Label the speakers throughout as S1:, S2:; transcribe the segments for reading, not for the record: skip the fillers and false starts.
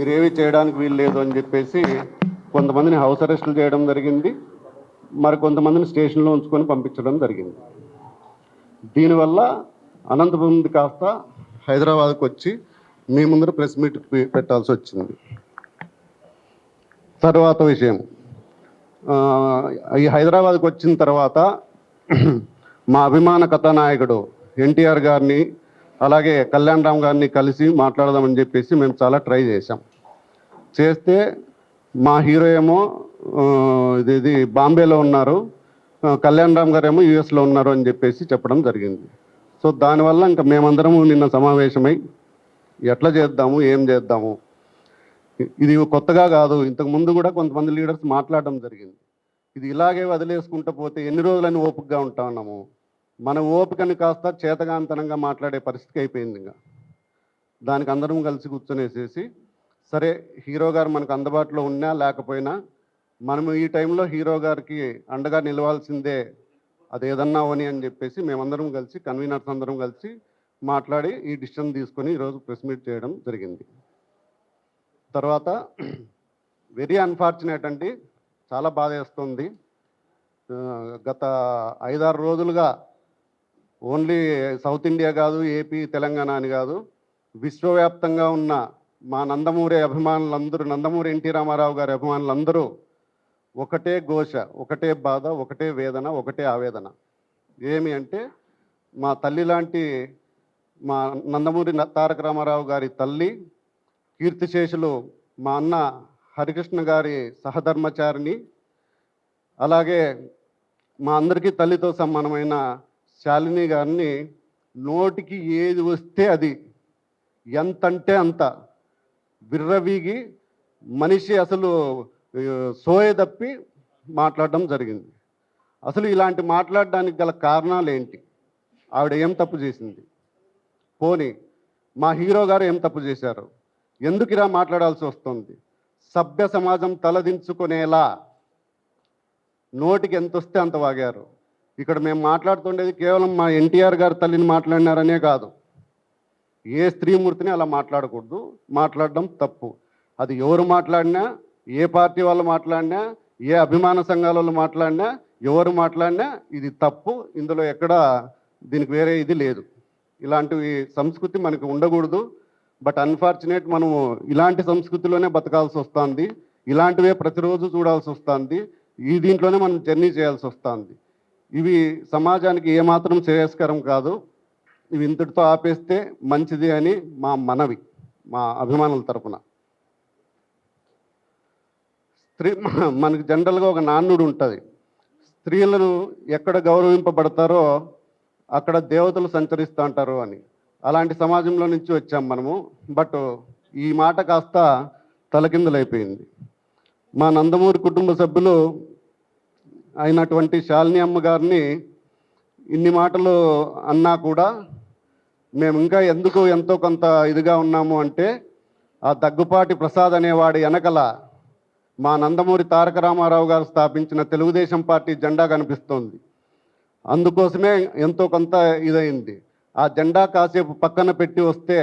S1: మీరేవి చేయడానికి వీలు లేదు అని చెప్పేసి కొంతమందిని హౌస్ అరెస్టులు చేయడం జరిగింది, మరి కొంతమందిని స్టేషన్లో ఉంచుకొని పంపించడం జరిగింది. దీనివల్ల అనంతపురం కాస్త హైదరాబాద్కి వచ్చి మీ ముందర ప్రెస్ మీట్ పెట్టాల్సి వచ్చింది. తర్వాత విషయం, ఈ హైదరాబాద్కి వచ్చిన తర్వాత మా అభిమాన కథానాయకుడు ఎన్టీఆర్ గారిని అలాగే కళ్యాణ్ రామ్ గారిని కలిసి మాట్లాడదామని చెప్పేసి మేము చాలా ట్రై చేస్తే మా హీరో ఏమో ఇది బాంబేలో ఉన్నారు, కళ్యాణ్ రామ్ గారు ఏమో యూఎస్లో ఉన్నారు అని చెప్పేసి చెప్పడం జరిగింది. సో దానివల్ల ఇంకా మేమందరము నిన్న సమావేశమై ఎట్లా చేద్దాము, ఏం చేద్దాము, ఇది కొత్తగా కాదు, ఇంతకుముందు కూడా కొంతమంది లీడర్స్ మాట్లాడడం జరిగింది. ఇది ఇలాగే వదిలేసుకుంటూ పోతే ఎన్ని రోజులని ఓపికగా ఉంటా ఉన్నాము. మన ఓపికని కాస్త చేతగాంతనంగా మాట్లాడే పరిస్థితి అయిపోయింది. ఇంకా దానికి అందరం కలిసి కూర్చొనేసేసి, సరే హీరో గారు మనకు అందుబాటులో ఉన్నా లేకపోయినా మనము ఈ టైంలో హీరో గారికి అండగా నిలవాల్సిందే, అది ఏదన్నా అవని అని చెప్పేసి మేమందరం కలిసి కన్వీనర్స్ అందరం కలిసి మాట్లాడి ఈ డిసిషన్ తీసుకొని ఈరోజు ప్రెస్ మీట్ చేయడం జరిగింది. తర్వాత వెరీ అన్ఫార్చునేట్ అండి, చాలా బాధ వేస్తుంది. గత 5-6 రోజులుగా ఓన్లీ సౌత్ ఇండియా కాదు, ఏపీ తెలంగాణ అని కాదు, విశ్వవ్యాప్తంగా ఉన్న మా నందమూరి అభిమానులందరూ, నందమూరి ఎన్టీ రామారావు గారి అభిమానులందరూ ఒకటే ఘోష, ఒకటే బాధ, ఒకటే వేదన, ఒకటే ఆవేదన. ఏమి అంటే మా తల్లి లాంటి మా నందమూరి తారక రామారావు గారి తల్లి, కీర్తిశేషులు మా అన్న హరికృష్ణ గారి సహధర్మచారిని, అలాగే మా అందరికీ తల్లితో సమానమైన శాలిని గారిని నోటికి ఏది వస్తే అది, ఎంతంటే అంత విర్రవీగి మనిషి అసలు సోయ తప్పి మాట్లాడడం జరిగింది. అసలు ఇలాంటి మాట్లాడడానికి గల కారణాలు ఏంటి? ఆవిడ ఏం తప్పు చేసింది? పోనీ మా హీరో గారు ఏం తప్పు చేశారు? ఎందుకు ఇలా మాట్లాడాల్సి వస్తుంది? సభ్య సమాజం తలదించుకునేలా నోటికి ఎంత వస్తే అంత వాగారు. ఇక్కడ మేము మాట్లాడుతుండేది కేవలం మా ఎన్టీఆర్ గారి తల్లిని మాట్లాడినారనే కాదు, ఏ స్త్రీమూర్తిని అలా మాట్లాడకూడదు, మాట్లాడడం తప్పు. అది ఎవరు మాట్లాడినా, ఏ పార్టీ వాళ్ళు మాట్లాడినా, ఏ అభిమాన సంఘాల వాళ్ళు మాట్లాడినా, ఎవరు మాట్లాడినా ఇది తప్పు. ఇందులో ఎక్కడ దీనికి వేరే ఇది లేదు. ఇలాంటి సంస్కృతి మనకు ఉండకూడదు. బట్ అన్ఫార్చునేట్ మనము ఇలాంటి సంస్కృతిలోనే బతకాల్సి వస్తుంది, ఇలాంటివే ప్రతిరోజు చూడాల్సి వస్తుంది, ఈ దీంట్లోనే మనం జర్నీ చేయాల్సి వస్తుంది. ఇవి సమాజానికి ఏమాత్రం శ్రేయస్కరం కాదు. ఇవి ఇంతటితో ఆపేస్తే మంచిది అని మా మనవి, మా అభిమానుల తరపున. మనకి జనరల్గా ఒక నానుడు ఉంటుంది, స్త్రీలను ఎక్కడ గౌరవింపబడతారో అక్కడ దేవతలు సంచరిస్తూ అంటారు అని. అలాంటి సమాజంలో నుంచి వచ్చాం మనము. బట్ ఈ మాట కాస్త తలకిందులైపోయింది. మా నందమూరి కుటుంబ సభ్యులు అయినటువంటి శాలిని అమ్మ గారిని ఇన్ని మాటలు అన్నా కూడా మేము ఇంకా ఎందుకు ఎంతో కొంత ఇదిగా ఉన్నాము అంటే, ఆ దగ్గుపాటి ప్రసాద్ అనేవాడి వెనకల మా నందమూరి తారక రామారావు గారు స్థాపించిన తెలుగుదేశం పార్టీ జెండా కనిపిస్తోంది. అందుకోసమే ఎంతో కొంత ఇదైంది. ఆ జెండా కాసేపు పక్కన పెట్టి వస్తే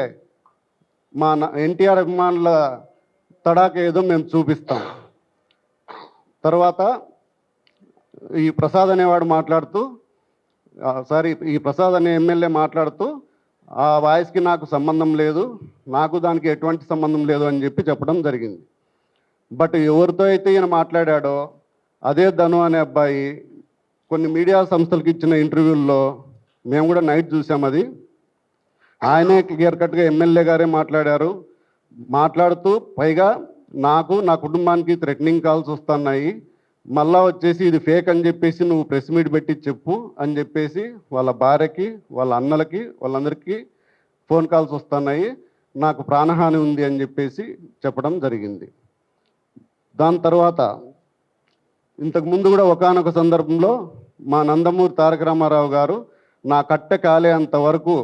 S1: మా ఎన్టీఆర్ అభిమానుల తడాక ఏదో మేము చూపిస్తాం. తర్వాత ఈ ప్రసాద్ అనేవాడు మాట్లాడుతూ, ఈ ప్రసాద్ అనే ఎమ్మెల్యే మాట్లాడుతూ, ఆ వాయిస్కి నాకు సంబంధం లేదు, నాకు దానికి ఎటువంటి సంబంధం లేదు అని చెప్పడం జరిగింది. బట్ ఎవరితో అయితే ఈయన మాట్లాడాడో అదే ధను అనే అబ్బాయి కొన్ని మీడియా సంస్థలకు ఇచ్చిన ఇంటర్వ్యూల్లో మేము కూడా నైట్ చూసాం. అది ఆయనే క్లియర్ కట్గా ఎమ్మెల్యే గారే మాట్లాడారు. మాట్లాడుతూ పైగా నాకు, నా కుటుంబానికి థ్రెటనింగ్ కాల్స్ వస్తున్నాయి, మళ్ళా వచ్చేసి ఇది ఫేక్ అని చెప్పేసి నువ్వు ప్రెస్ మీట్ పెట్టి చెప్పు అని చెప్పేసి వాళ్ళ భార్యకి, వాళ్ళ అన్నలకి, వాళ్ళందరికీ ఫోన్ కాల్స్ వస్తున్నాయి, నాకు ప్రాణహాని ఉంది అని చెప్పేసి చెప్పడం జరిగింది. దాని తర్వాత ఇంతకుముందు కూడా ఒకానొక సందర్భంలో మా నందమూరి తారక రామారావు గారు, నా కట్టె కాలేంత వరకు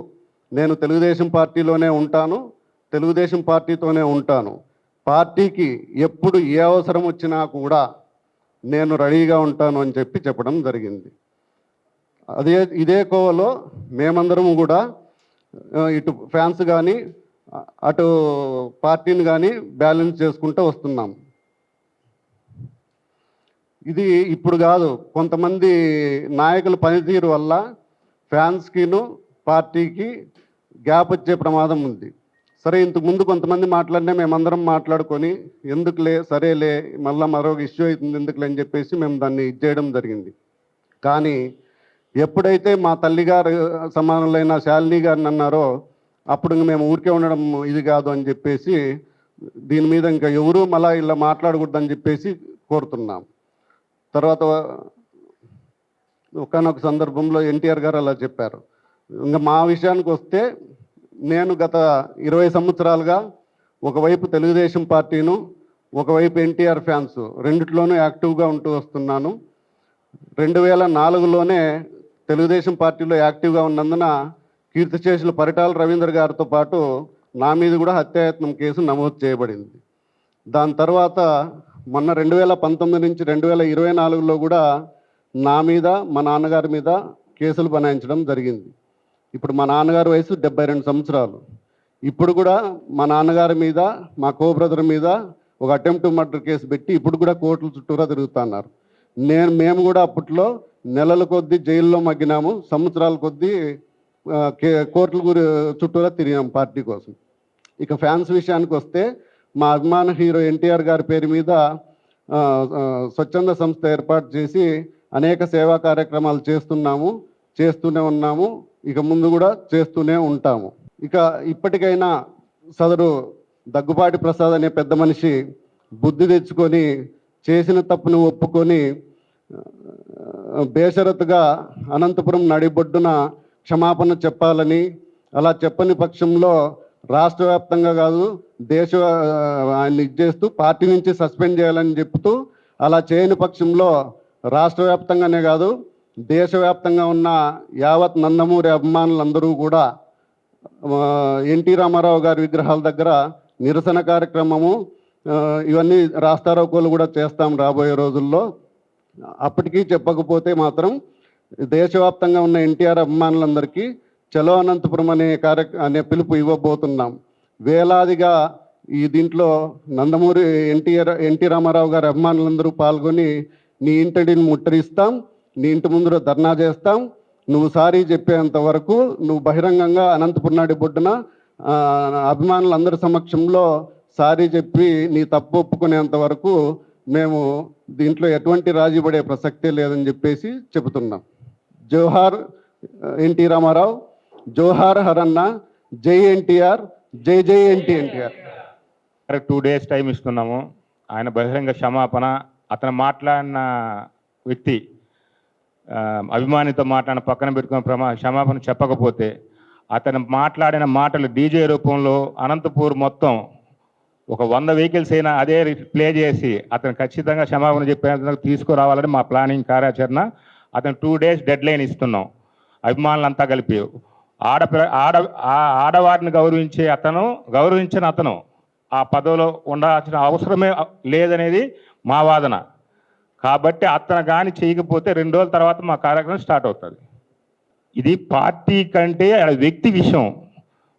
S1: నేను తెలుగుదేశం పార్టీలోనే ఉంటాను, తెలుగుదేశం పార్టీతోనే ఉంటాను, పార్టీకి ఎప్పుడు ఏ అవసరం వచ్చినా కూడా నేను రెడీగా ఉంటాను అని చెప్పడం జరిగింది. ఇదే కోవలో మేమందరము కూడా ఇటు ఫ్యాన్స్ కానీ అటు పార్టీని కానీ బ్యాలెన్స్ చేసుకుంటూ వస్తున్నాం. ఇది ఇప్పుడు కాదు, కొంతమంది నాయకుల పనితీరు వల్ల ఫ్యాన్స్కిను పార్టీకి గ్యాప్ వచ్చే ప్రమాదం ఉంది. సరే, ఇంతకు ముందు కొంతమంది మాట్లాడినా మేమందరం మాట్లాడుకొని ఎందుకులే సరేలే మళ్ళీ మరొక ఇష్యూ అవుతుంది ఎందుకులే అని చెప్పేసి మేము దాన్ని ఇచ్చేయడం జరిగింది. కానీ ఎప్పుడైతే మా తల్లిగారు సమానులైన శాలిని గారిని అన్నారో అప్పుడు మేము ఊరికే ఉండడం ఇది కాదు అని చెప్పేసి దీని మీద ఇంకా ఎవరూ మళ్ళీ ఇలా మాట్లాడకూడదని చెప్పేసి కోరుతున్నాం. తర్వాత ఒకనొక సందర్భంలో ఎన్టీఆర్ గారు అలా చెప్పారు. ఇంకా మా విషయానికి వస్తే నేను గత 20 సంవత్సరాలుగా ఒకవైపు తెలుగుదేశం పార్టీను, ఒకవైపు ఎన్టీఆర్ ఫ్యాన్స్ రెండిట్లోనూ యాక్టివ్గా ఉంటూ వస్తున్నాను. 2004లోనే తెలుగుదేశం పార్టీలో యాక్టివ్గా ఉన్నందున కీర్తిశేషులు పరిటాల రవీంద్ర గారితో పాటు నా మీద కూడా హత్యాయత్నం కేసు నమోదు చేయబడింది. దాని తర్వాత మొన్న 2019 నుంచి 2024లో కూడా నా మీద మా నాన్నగారి మీద కేసులు బనాయించడం జరిగింది. ఇప్పుడు మా నాన్నగారి వయసు 72 సంవత్సరాలు. ఇప్పుడు కూడా మా నాన్నగారి మీద, మా కో బ్రదర్ మీద ఒక అటెంప్ట్ మర్డర్ కేసు పెట్టి ఇప్పుడు కూడా కోర్టుల చుట్టూరా తిరుగుతున్నారు. మేము కూడా అప్పట్లో నెలల కొద్దీ జైల్లో మగ్గినాము, సంవత్సరాల కొద్దీ కోర్టుల చుట్టూరా తిరిగాము పార్టీ కోసం. ఇక ఫ్యాన్స్ విషయానికి వస్తే మా అభిమాన హీరో ఎన్టీఆర్ గారి పేరు మీద స్వచ్ఛంద సంస్థ ఏర్పాటు చేసి అనేక సేవా కార్యక్రమాలు చేస్తూనే ఉన్నాము, ఇక ముందు కూడా చేస్తూనే ఉంటాము. ఇక ఇప్పటికైనా సదరు దగ్గుపాటి ప్రసాద్ అనే పెద్ద మనిషి బుద్ధి తెచ్చుకొని చేసిన తప్పును ఒప్పుకొని బేషరతుగా అనంతపురం నడిబొడ్డున క్షమాపణ చెప్పాలని, అలా చెప్పని పక్షంలో రాష్ట్ర వ్యాప్తంగా కాదు ఆయన్ని ఇచ్చేస్తూ పార్టీ నుంచి సస్పెండ్ చేయాలని చెప్తూ, అలా చేయని పక్షంలో రాష్ట్ర వ్యాప్తంగానే కాదు దేశవ్యాప్తంగా ఉన్న యావత్ నందమూరి అభిమానులందరూ కూడా ఎన్టీ రామారావు గారి విగ్రహాల దగ్గర నిరసన కార్యక్రమము ఇవన్నీ రాస్తారోకోలు కూడా చేస్తాం రాబోయే రోజుల్లో. అప్పటికీ చెప్పకపోతే మాత్రం దేశవ్యాప్తంగా ఉన్న ఎన్టీఆర్ అభిమానులందరికీ చలో అనంతపురం అనే పిలుపు ఇవ్వబోతున్నాం. వేలాదిగా ఈ దీంట్లో నందమూరి ఎన్టీ రామారావు గారి అభిమానులందరూ పాల్గొని నీ ఇంటిని ముట్టడిస్తాం, నీ ఇంటి ముందు ధర్నా చేస్తాం, నువ్వు సారీ చెప్పేంత వరకు, నువ్వు బహిరంగంగా అనంతపురం నాటి బొడ్డున అభిమానులందరి సమక్షంలో సారీ చెప్పి నీ తప్పు ఒప్పుకునేంత వరకు మేము దీంట్లో ఎటువంటి రాజీ పడే ప్రసక్తే లేదని చెప్పేసి చెబుతున్నాం. జోహార్ ఎన్టీ రామారావు, జోహార్ హరన్న, జై ఎన్టీఆర్, జై జై ఎన్టీఆర్.
S2: 2 days టైం ఇస్తున్నాము. ఆయన బహిరంగ క్షమాపణ, అతను మాట్లాడిన వ్యక్తి అభిమానితో మాట్లాడిన పక్కన పెట్టుకుని క్షమాపణ చెప్పకపోతే అతను మాట్లాడిన మాటలు డీజే రూపంలో అనంతపూర్ మొత్తం ఒక 100 వెహికల్స్ అయినా అదే ప్లే చేసి అతను ఖచ్చితంగా క్షమాపణ చెప్పేందుకు తీసుకురావాలని మా ప్లానింగ్ కార్యాచరణ. అతను 2 days డెడ్ లైన్ ఇస్తున్నాం. అభిమానులంతా కలిపి ఆడవారిని గౌరవించిన అతను ఆ పదవిలో ఉండాల్సిన అవసరమే లేదనేది మా వాదన. కాబట్టి అతను కానీ చేయకపోతే 2 రోజుల తర్వాత మా కార్యక్రమం స్టార్ట్ అవుతుంది. ఇది పార్టీ కంటే వ్యక్తి విషయం,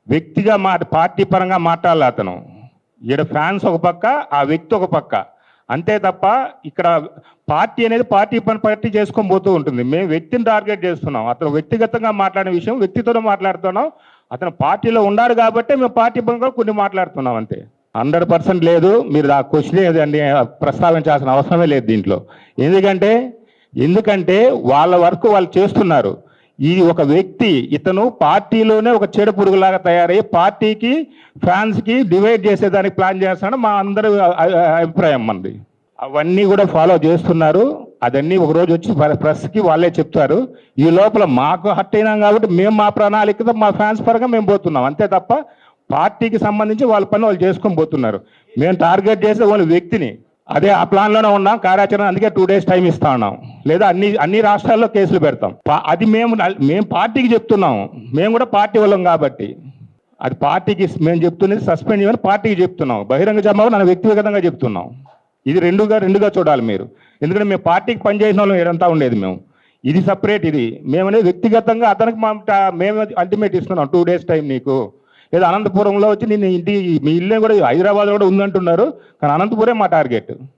S2: వ్యక్తిగా పార్టీ పరంగా మాట్లాడాలి. అతను ఈడ ఫ్యాన్స్ ఒక పక్క, ఆ వ్యక్తి ఒక పక్క, అంతే తప్ప ఇక్కడ పార్టీ అనేది పార్టీ చేసుకొని పోతూ ఉంటుంది. మేము వ్యక్తిని టార్గెట్ చేస్తున్నాం. అతను వ్యక్తిగతంగా మాట్లాడిన విషయం వ్యక్తితోనే మాట్లాడుతున్నాం. అతను పార్టీలో ఉన్నాడు కాబట్టి మేము పార్టీ పరంగా కొన్ని మాట్లాడుతున్నాం అంతే. 100% లేదు. మీరు ఆ క్వశ్చన్ ఏదండి ప్రస్తావించాల్సిన అవసరమే లేదు దీంట్లో. ఎందుకంటే వాళ్ళ వర్క్ వాళ్ళు చేస్తున్నారు. ఇది ఒక వ్యక్తి, ఇతను పార్టీలోనే ఒక చెడు పురుగులాగా తయారయ్యి పార్టీకి ఫ్యాన్స్కి డివైడ్ చేసేదానికి ప్లాన్ చేస్తాడు మా అందరి అభిప్రాయం. మంది అవన్నీ కూడా ఫాలో చేస్తున్నారు. అదన్నీ ఒకరోజు వచ్చి ప్రెస్కి వాళ్ళే చెప్తారు. ఈ లోపల మాకు హర్ట్ అయినాం కాబట్టి మేము మా ప్రణాళికతో మా ఫ్యాన్స్ పరంగా మేము పోతున్నాం అంతే తప్ప పార్టీకి సంబంధించి వాళ్ళ పని వాళ్ళు చేసుకొని పోతున్నారు. మేము టార్గెట్ చేసే వాళ్ళ వ్యక్తిని అదే ఆ ప్లాన్లోనే ఉన్నాం కార్యాచరణ. అందుకే 2 days టైం ఇస్తా ఉన్నాం. లేదా అన్ని రాష్ట్రాల్లో కేసులు పెడతాం. అది మేము పార్టీకి చెప్తున్నాం. మేము కూడా పార్టీ వాళ్ళం కాబట్టి అది పార్టీకి మేము చెప్తున్నది సస్పెండ్ చేయమని పార్టీకి చెప్తున్నాం. బహిరంగ జమావు నన్ను వ్యక్తిగతంగా చెప్తున్నాం. ఇది రెండుగా చూడాలి మీరు. ఎందుకంటే మేము పార్టీకి పనిచేసిన వాళ్ళం ఏదంతా ఉండేది. ఇది సపరేట్. ఇది మేమనేది వ్యక్తిగతంగా అతనికి మేము అల్టిమేట్ ఇస్తున్నాం. 2 days టైం నీకు ఏదో అనంతపురంలో వచ్చి నేను ఇంటి మీ ఇల్లు కూడా హైదరాబాద్ కూడా ఉందంటున్నారు, కానీ అనంతపురే మా టార్గెట్.